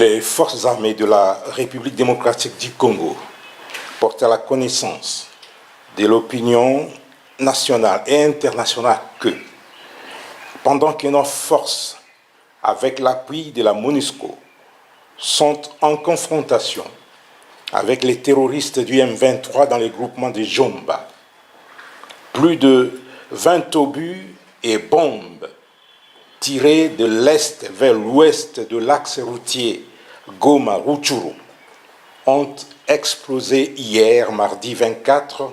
Les forces armées de la République démocratique du Congo portent à la connaissance de l'opinion nationale et internationale que, pendant que nos forces, avec l'appui de la MONUSCO, sont en confrontation avec les terroristes du M23 dans les groupements de Jomba, plus de 20 obus et bombes tirés de l'est vers l'ouest de l'axe routier Goma-Rutshuru ont explosé hier, mardi 24,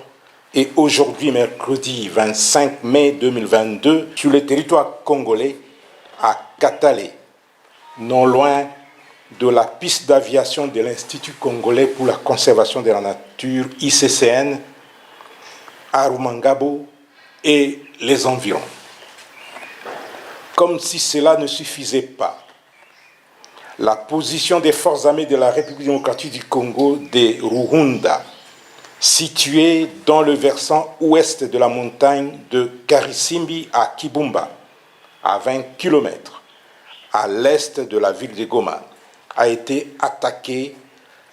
et aujourd'hui, mercredi 25 mai 2022, sur le territoire congolais, à Katale, non loin de la piste d'aviation de l'Institut congolais pour la conservation de la nature, ICCN, à Rumangabo et les environs. Comme si cela ne suffisait pas, la position des forces armées de la République démocratique du Congo de Ruhunda, située dans le versant ouest de la montagne de Karisimbi à Kibumba, à 20 km à l'est de la ville de Goma, a été attaquée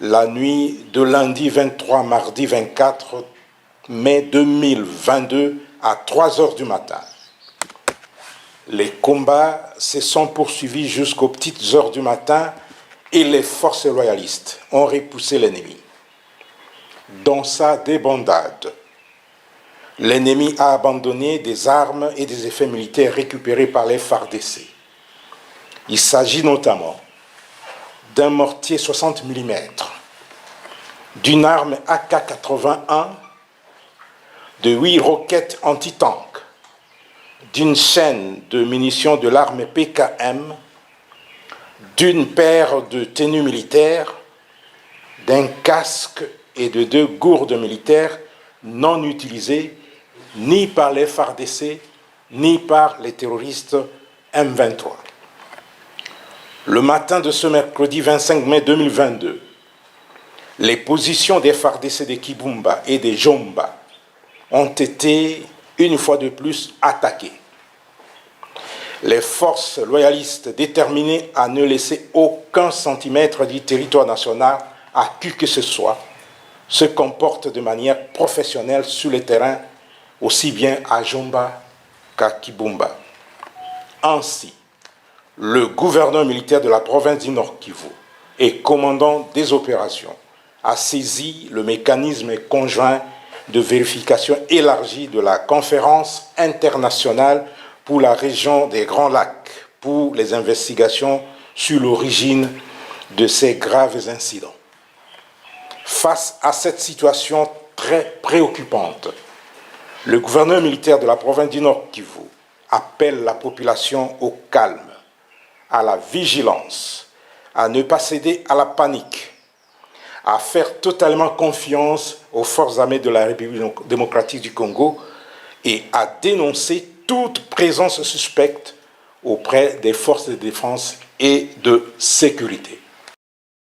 la nuit de lundi 23 mardi 24 mai 2022 à 3 heures du matin. Les combats se sont poursuivis jusqu'aux petites heures du matin et les forces royalistes ont repoussé l'ennemi. Dans sa débandade, l'ennemi a abandonné des armes et des effets militaires récupérés par les FARDC. Il s'agit notamment d'un mortier 60 mm, d'une arme AK-81, de 8 roquettes anti-tank, d'une chaîne de munitions de l'arme PKM, d'une paire de tenues militaires, d'un casque et de 2 gourdes militaires non utilisées ni par les FARDC ni par les terroristes M23. Le matin de ce mercredi 25 mai 2022, les positions des FARDC de Kibumba et de Jomba ont été une fois de plus attaquées. Les forces loyalistes déterminées à ne laisser aucun centimètre du territoire national à qui que ce soit se comportent de manière professionnelle sur le terrain, aussi bien à Jomba qu'à Kibumba. Ainsi, le gouverneur militaire de la province du Nord Kivu et commandant des opérations a saisi le mécanisme conjoint de vérification élargie de la conférence internationale pour la région des Grands Lacs pour les investigations sur l'origine de ces graves incidents. Face à cette situation très préoccupante, le gouverneur militaire de la province du Nord Kivu appelle la population au calme, à la vigilance, à ne pas céder à la panique, à faire totalement confiance aux forces armées de la République démocratique du Congo et à dénoncer toute présence suspecte auprès des forces de défense et de sécurité.